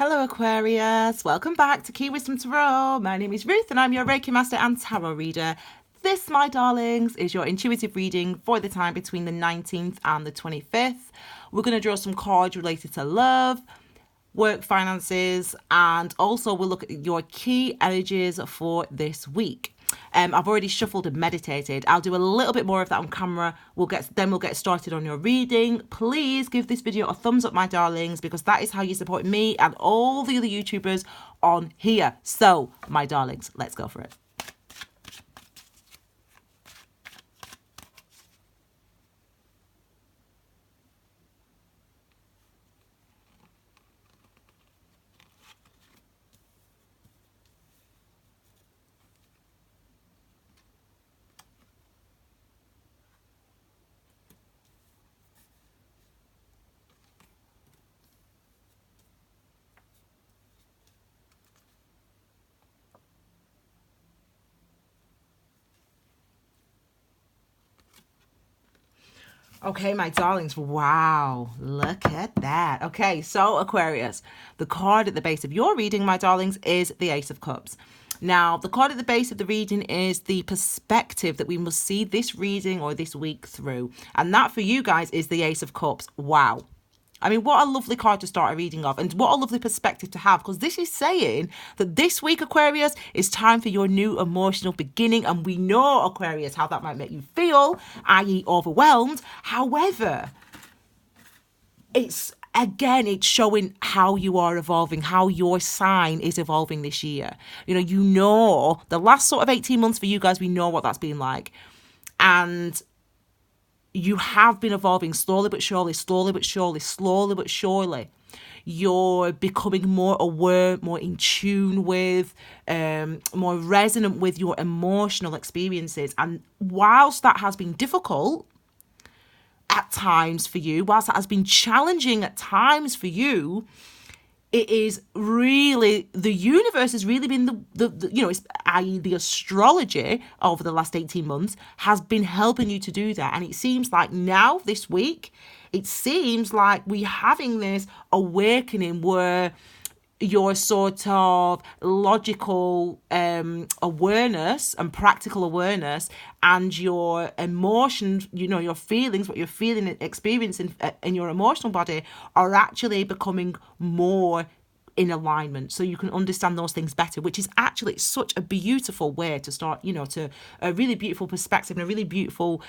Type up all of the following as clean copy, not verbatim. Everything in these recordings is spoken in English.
Hello Aquarius, welcome back to Key Wisdom Tarot. My name is Ruth and I'm your Reiki Master and Tarot Reader. This, my darlings, is your intuitive reading for the time between the 19th and the 25th. We're going to draw some cards related to love, work, finances, and also we'll look at your key energies for this week. I've already shuffled and meditated. I'll do a little bit more of that on camera. We'll get started on your reading. Please give this video a thumbs up, my darlings, because that is how you support me and all the other YouTubers on here. So, my darlings, let's go for it. Okay, my darlings, wow, look at that. Okay, so Aquarius, the card at the base of your reading, my darlings, is the Ace of Cups. Now, the card at the base of the reading is the perspective that we must see this reading or this week through. And that for you guys is the Ace of Cups. Wow. I mean, what a lovely card to start a reading of, and what a lovely perspective to have, because this is saying that this week, Aquarius, is time for your new emotional beginning, and we know, Aquarius, how that might make you feel, i.e. overwhelmed. However, it's showing how you are evolving, how your sign is evolving this year. You know, the last sort of 18 months for you guys, we know what that's been like. And you have been evolving slowly but surely, slowly but surely, slowly but surely. You're becoming more aware, more in tune with, more resonant with your emotional experiences. And whilst that has been difficult at times for you, whilst that has been challenging at times for you, it is really, the universe has really been i.e. the astrology over the last 18 months has been helping you to do that. And it seems like now, this week, it seems like we're having this awakening where your sort of logical awareness and practical awareness and your emotions, your feelings, what you're feeling and experiencing in your emotional body are actually becoming more in alignment, so you can understand those things better, which is actually such a beautiful way to start, to a really beautiful perspective and a really beautiful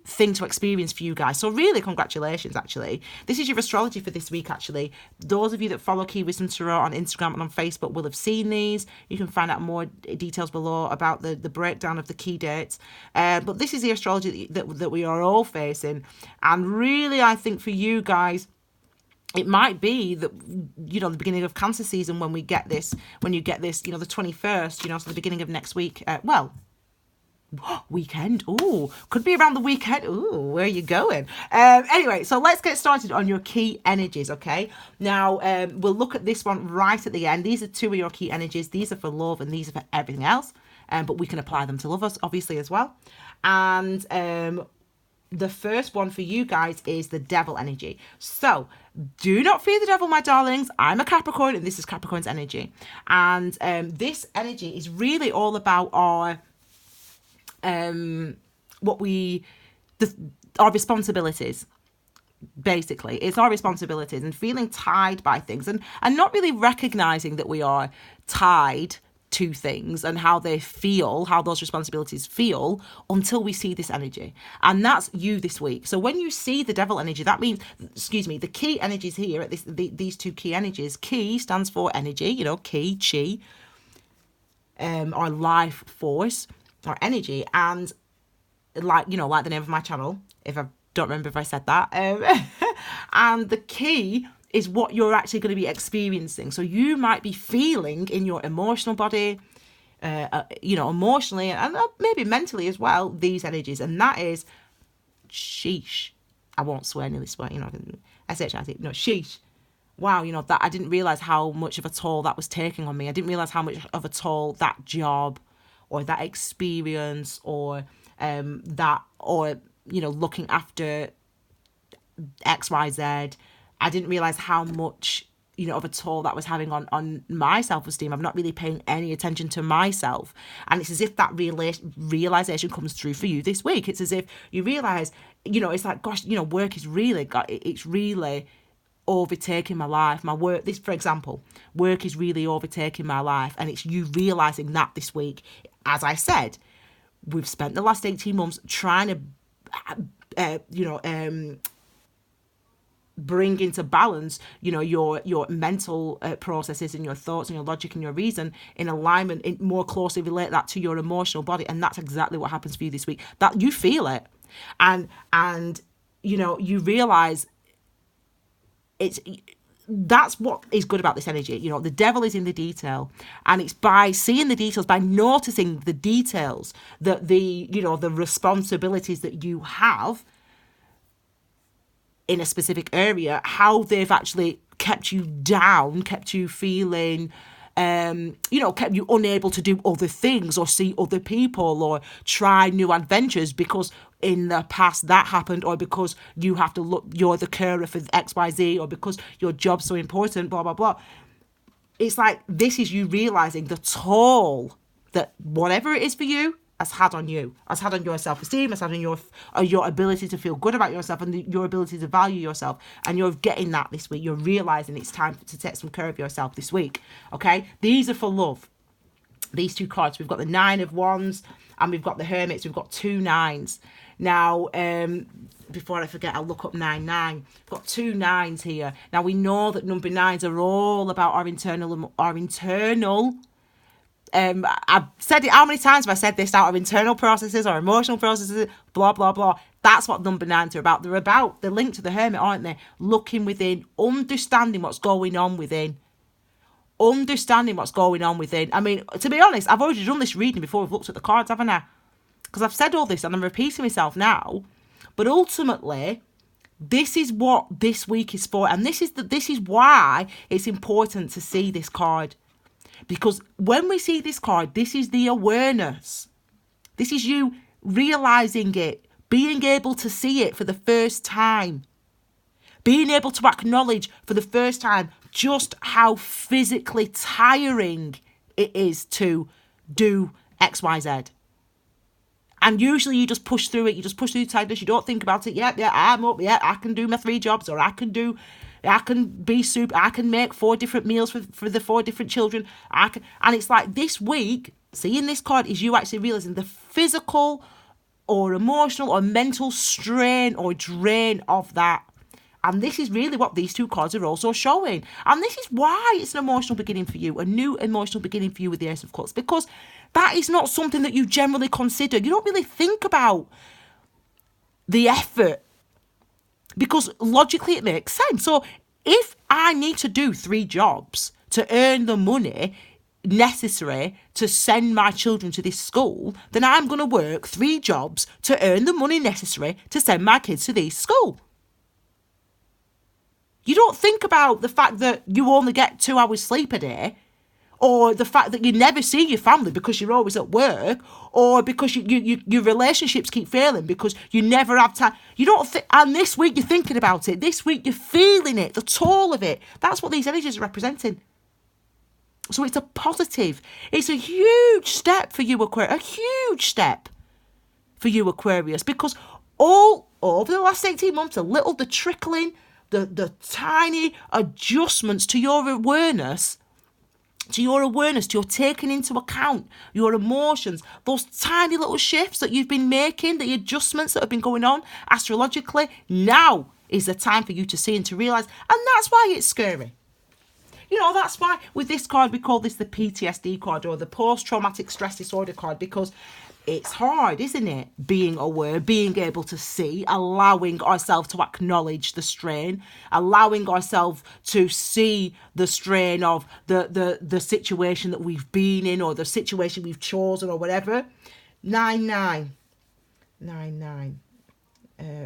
thing to experience for you guys. So really, congratulations. Actually, this is your astrology for this week. Actually, those of you that follow Key Wisdom Tarot on Instagram and on Facebook will have seen these. You can find out more details below about the breakdown of the key dates, but this is the astrology that we are all facing. And really, I think for you guys, it might be that, the beginning of Cancer season when you get this, the 21st, so the beginning of next week, weekend. Ooh, could be around the weekend. Ooh, where are you going? Anyway, so let's get started on your key energies, okay? Now, we'll look at this one right at the end. These are two of your key energies. These are for love and these are for everything else. But we can apply them to love us, obviously, as well. And the first one for you guys is the devil energy. So do not fear the devil, my darlings. I'm a Capricorn and this is Capricorn's energy. And this energy is really all about our our responsibilities. Basically, it's our responsibilities and feeling tied by things and not really recognizing that we are tied to things and how they feel, how those responsibilities feel, until we see this energy. And that's you this week. So when you see the devil energy, that means, the key energies here at these two key energies. Key stands for energy, ki, chi, our life force, our energy. And like the name of my channel, if I don't remember if I said that, and the key is what you're actually going to be experiencing. So you might be feeling in your emotional body, emotionally and maybe mentally as well, these energies. And that is sheesh. I won't swear, nearly swear, S-H-I-T, no, sheesh. Wow, that I didn't realize how much of a toll that was taking on me. I didn't realize how much of a toll that job or that experience or looking after XYZ. I didn't realize how much of a toll that was having on my self-esteem. I'm not really paying any attention to myself. And it's as if that realization comes through for you this week. It's as if you realize, it's like, gosh, work is really, it's really overtaking my life. My work, this, for example, work is really overtaking my life. And it's you realizing that this week. As I said, we've spent the last 18 months trying to, bring into balance, your mental processes and your thoughts and your logic and your reason in alignment, more closely relate that to your emotional body. And that's exactly what happens for you this week. That you feel it. And you realize that's what is good about this energy. The devil is in the detail, and it's by seeing the details, by noticing the details, that the responsibilities that you have in a specific area, how they've actually kept you down, kept you feeling, kept you unable to do other things or see other people or try new adventures because in the past that happened, or because you have to look, you're the carer for XYZ, or because your job's so important, blah, blah, blah. It's like, this is you realizing the toll that whatever it is for you has had on you, has had on your self-esteem, has had on your ability to feel good about yourself and your ability to value yourself. And you're getting that this week. You're realizing it's time to take some care of yourself this week. Okay? These are for love. These two cards. We've got the Nine of Wands and we've got the Hermits. We've got 2 9s. Now, before I forget, I'll look up 9-9. We've got 2 9s here. Now, we know that number 9s are all about our internal I've said it, how many times have I said this? Out of internal processes or emotional processes, blah, blah, blah. That's what number 9s are about. They're linked to the Hermit, aren't they? Looking within, understanding what's going on within. Understanding what's going on within. I mean, to be honest, I've already done this reading before we've looked at the cards, haven't I? Because I've said all this and I'm repeating myself now. But ultimately, this is what this week is for. And this is why it's important to see this card. Because when we see this card, this is the awareness. This is you realizing it, being able to see it for the first time, being able to acknowledge for the first time just how physically tiring it is to do X, Y, Z. And usually you just push through it. You just push through the tiredness. You don't think about it. Yeah, I'm up. Yeah, I can do my 3 jobs, or I can be super. I can make 4 different meals for the 4 different children. And it's like this week, seeing this card is you actually realizing the physical or emotional or mental strain or drain of that. And this is really what these 2 cards are also showing. And this is why it's an emotional beginning for you, a new emotional beginning for you with the Ace of Cups, because that is not something that you generally consider. You don't really think about the effort, because logically it makes sense. So if I need to do 3 jobs to earn the money necessary to send my children to this school, then I'm going to work 3 jobs to earn the money necessary to send my kids to this school. You don't think about the fact that you only get 2 hours sleep a day, or the fact that you never see your family because you're always at work, or because your relationships keep failing because you never have time. You don't think, and this week you're thinking about it. This week you're feeling it, the toll of it. That's what these energies are representing. So it's a positive. It's a huge step for you, Aquarius. A huge step for you, Aquarius, because all over the last 18 months, the trickling, the tiny adjustments to your awareness, to your taking into account your emotions, those tiny little shifts that you've been making, the adjustments that have been going on astrologically, now is the time for you to see and to realise. And that's why it's scary. That's why with this card we call this the PTSD card, or the post-traumatic stress disorder card, because it's hard, isn't it? Being aware, being able to see, allowing ourselves to acknowledge the strain, allowing ourselves to see the strain of the situation that we've been in, or the situation we've chosen, or whatever. 9-9.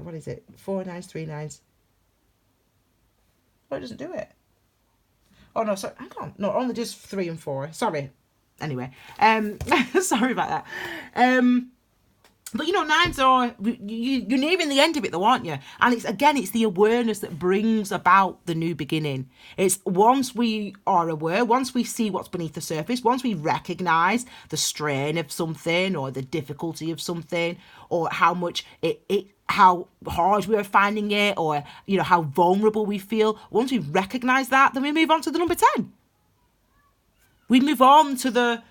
What is it? 4 9s, 3 9s. Why does it do it? Oh no, sorry, hang on. No, only just 3 and 4. Sorry. Anyway, sorry about that. But you know, nines are, you're nearing the end of it though, aren't you? And it's the awareness that brings about the new beginning. It's once we are aware, once we see what's beneath the surface, once we recognize the strain of something or the difficulty of something, or how much how hard we are finding it, or you know, how vulnerable we feel. Once we recognize that, then we move on to the number 10. We move on to the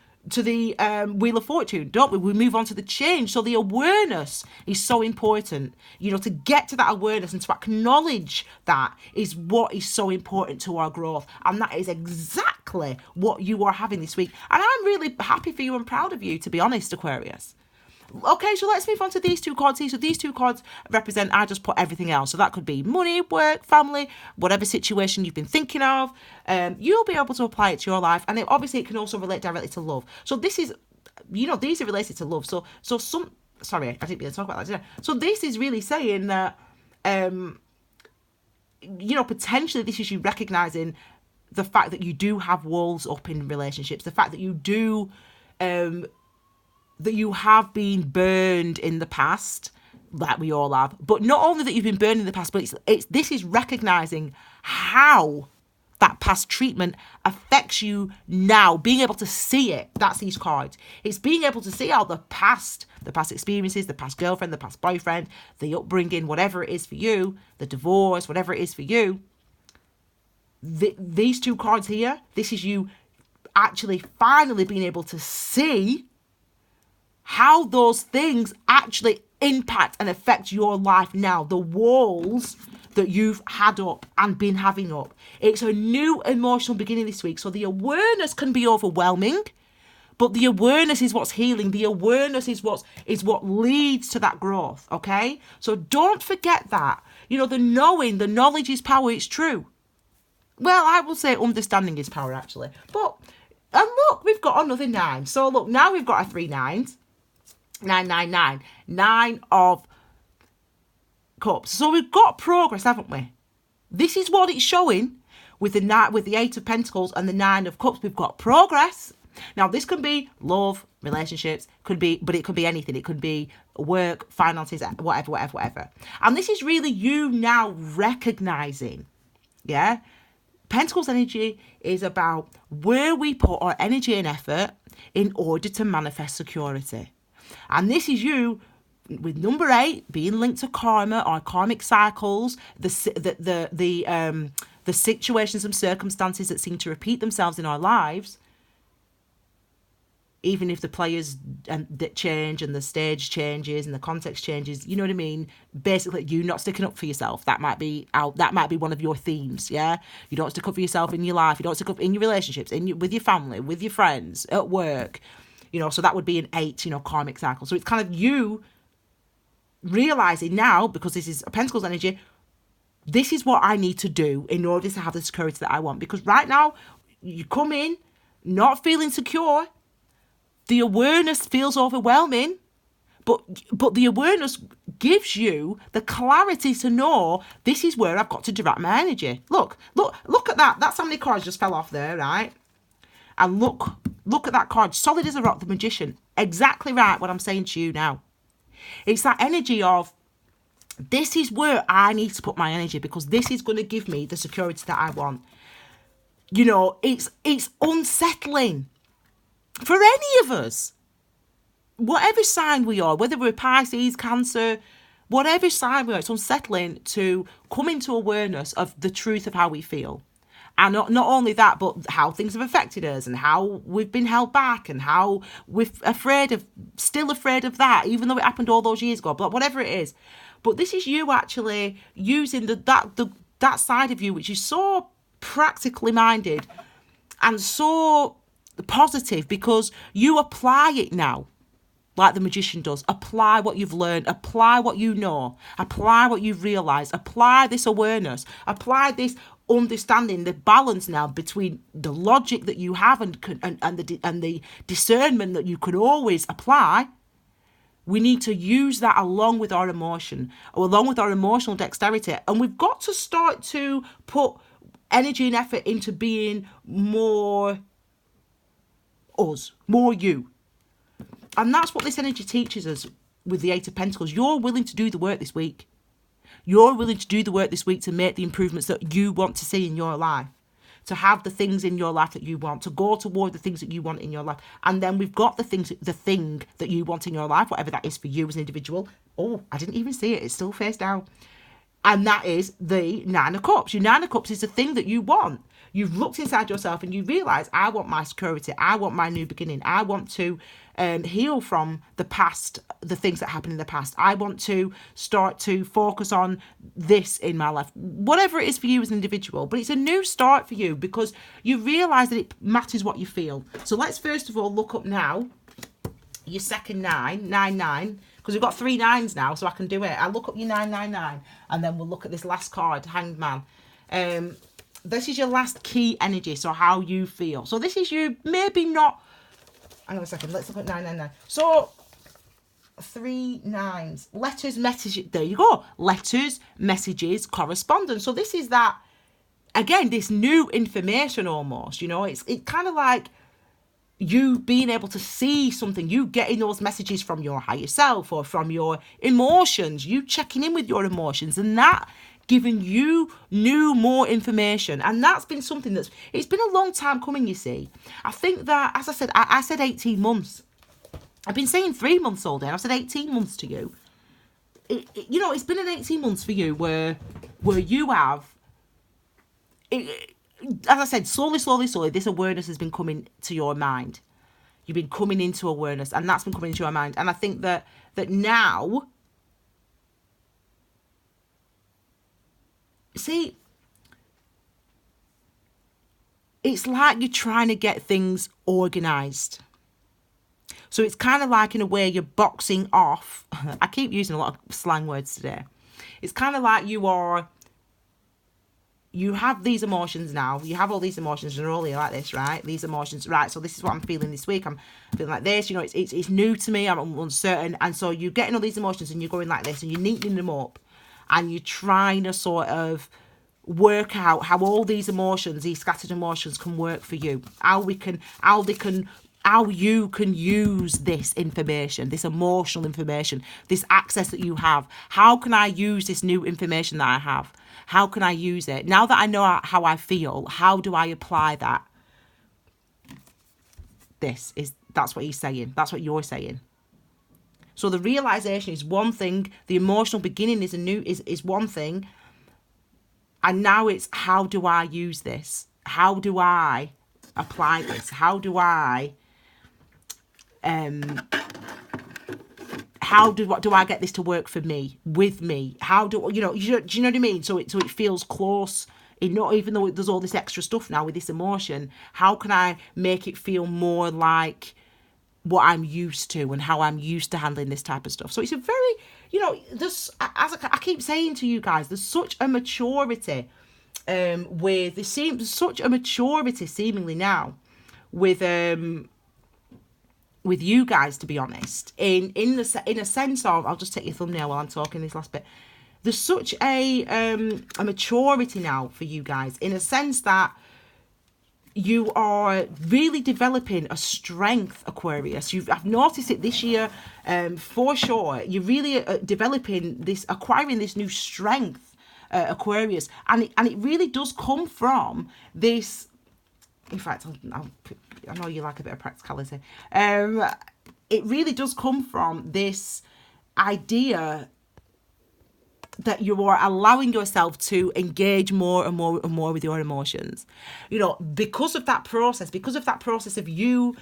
Wheel of Fortune, don't we? We move on to the change. So the awareness is so important. You know, to get to that awareness and to acknowledge that is what is so important to our growth. And that is exactly what you are having this week. And I'm really happy for you and proud of you, to be honest, Aquarius. Okay, so let's move on to these two cards here. So these two cards represent, I just put everything else. So that could be money, work, family, whatever situation you've been thinking of. You'll be able to apply it to your life. And obviously it can also relate directly to love. So this is, you know, these are related to love. So some, sorry, I didn't really talk about that, did I? So this is really saying that, you know, potentially this is you recognizing the fact that you do have walls up in relationships. The fact that you do, that you have been burned in the past, like we all have. But not only that you've been burned in the past, but this is recognizing how that past treatment affects you now, being able to see it. That's these cards. It's being able to see how the past experiences, the past girlfriend, the past boyfriend, the upbringing, whatever it is for you, the divorce, whatever it is for you. These two cards here, this is you actually finally being able to see how those things actually impact and affect your life now. The walls that you've had up and been having up. It's a new emotional beginning this week. So the awareness can be overwhelming, but the awareness is what's healing. The awareness is what leads to that growth, okay? So don't forget that. You know, the knowledge is power. It's true. Well, I will say understanding is power, actually. But, and look, we've got another 9. So look, now we've got our 3 9s. 999, 9 of Cups. So we've got progress, haven't we? This is what it's showing with the 8 of Pentacles and the 9 of Cups. We've got progress. Now this can be love, relationships, but it could be anything. It could be work, finances, whatever. And this is really you now recognizing, yeah? Pentacles energy is about where we put our energy and effort in order to manifest security. And this is you with number 8 being linked to karma or karmic cycles, the situations and circumstances that seem to repeat themselves in our lives, even if the players that change and the stage changes and the context changes. You know what I mean? Basically, you not sticking up for yourself. That might be one of your themes. Yeah, you don't stick up for yourself in your life. You don't stick up in your relationships, with your family, with your friends, at work. You know, so that would be an 8, you know, karmic cycle. So it's kind of you realizing now, because this is a Pentacles energy, this is what I need to do in order to have the security that I want. Because right now, you come in not feeling secure. The awareness feels overwhelming, but the awareness gives you the clarity to know this is where I've got to direct my energy. Look at that. That's how many cards just fell off there, right? And look at that card, solid as a rock, the Magician. Exactly right what I'm saying to you now. It's that energy of, this is where I need to put my energy because this is going to give me the security that I want. You know, it's unsettling for any of us. Whatever sign we are, whether we're Pisces, Cancer, whatever sign we are, it's unsettling to come into awareness of the truth of how we feel. And not only that, but how things have affected us and how we've been held back and how we're still afraid of that, even though it happened all those years ago, but whatever it is. But this is you actually using that side of you, which is so practically minded and so positive, because you apply it now. Like the Magician does. Apply what you've learned. Apply what you know. Apply what you've realised. Apply this awareness. Apply this understanding, the balance now between the logic that you have and the discernment that you could always apply. We need to use that along with our emotion, or along with our emotional dexterity. And we've got to start to put energy and effort into being more us, more you. And that's what this energy teaches us. with the Eight of Pentacles, you're willing to do the work this week. You're willing to do the work this week to make the improvements that you want to see in your life, to have the things in your life that you want, to go toward the things that you want in your life. And then we've got the thing that you want in your life, whatever that is for you as an individual. Oh, I didn't even see it. It's still face down. And that is the Nine of Cups. Your Nine of Cups is the thing that you want. You've looked inside yourself and you realise, I want my security. I want my new beginning. I want to heal from the past, the things that happened in the past. I want to start to focus on this in my life. Whatever it is for you as an individual. But it's a new start for you because you realise that it matters what you feel. So let's first of all look up now your second 9, because we've got 3 9s now, so I can do it. I'll look up your 999 and then we'll look at this last card, Hanged Man. This is your last key energy, so how you feel. So this is you, maybe not. Hang on a second, let's look at 999. So 3 9s, letters, messages. There you go. Letters, messages, correspondence. So this is that, again, this new information almost. You know, it's kind of like you being able to see something, you getting those messages from your higher self or from your emotions, you checking in with your emotions, and that giving you more information. And that's been something it's been a long time coming, you see. I think that, as I said, I said 18 months. I've been saying 3 months all day. I've said 18 months to you. You know, it's been an 18 months for you where you have, as I said, slowly, this awareness has been coming to your mind. You've been coming into awareness, and that's been coming into your mind. And I think that now, see, it's like you're trying to get things organised. So it's kind of like, in a way, you're boxing off. I keep using a lot of slang words today. It's kind of like you have these emotions now. You have all these emotions, and they're all like this, right? These emotions, right? So this is what I'm feeling this week. I'm feeling like this. You know, it's new to me. I'm uncertain, and so you're getting all these emotions, and you're going like this, and you're neatening them up, and you're trying to sort of work out how all these emotions, these scattered emotions, can work for you. How you can use this information, this emotional information, this access that you have. How can I use this new information that I have? How can I use it? Now that I know how I feel, how do I apply that? That's what he's saying. That's what you're saying. So the realization is one thing. The emotional beginning is one thing. And now it's, how do I use this? How do I apply this? How do I do I get this to work for me, with me? How do you know what I mean? So it feels close. Even though there's all this extra stuff now with this emotion, how can I make it feel more like what I'm used to and how I'm used to handling this type of stuff? So it's a very, there's, as I keep saying to you guys, there's such a maturity seemingly now with you guys, to be honest, in a sense of, I'll just take your thumbnail while I'm talking this last bit. There's such a maturity now for you guys, in a sense that you are really developing a strength, Aquarius. I've noticed it this year, for sure. You're really acquiring this new strength, Aquarius, and it really does come from this. In fact, I know you like a bit of practicality. It really does come from this idea that you are allowing yourself to engage more and more and more with your emotions. Because of that process of you,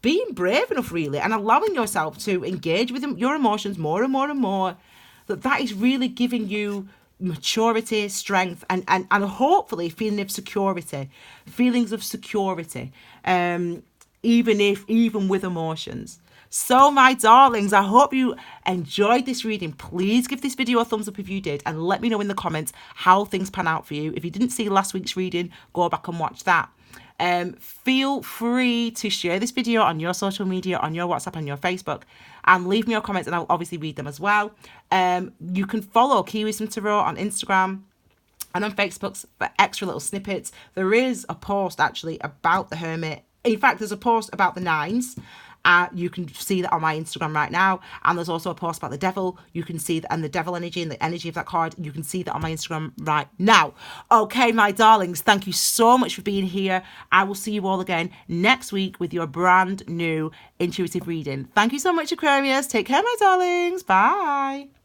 being brave enough, really, and allowing yourself to engage with your emotions more and more and more, that is really giving you maturity, strength, and hopefully feelings of security, even with emotions. So, my darlings, I hope you enjoyed this reading. Please give this video a thumbs up if you did, and let me know in the comments how things pan out for you. If you didn't see last week's reading, go back and watch that. Feel free to share this video on your social media, on your WhatsApp, on your Facebook, and leave me your comments, and I'll obviously read them as well. You can follow Key Wisdom Tarot on Instagram and on Facebook for extra little snippets. There is a post actually about the Hermit. In fact, there's a post about the 9s, You can see that on my Instagram right now. And there's also a post about the devil. You can see that, and the devil energy and the energy of that card. You can see that on my Instagram right now. Okay, my darlings, thank you so much for being here. I will see you all again next week with your brand new intuitive reading. Thank you so much, Aquarius. Take care, my darlings. Bye.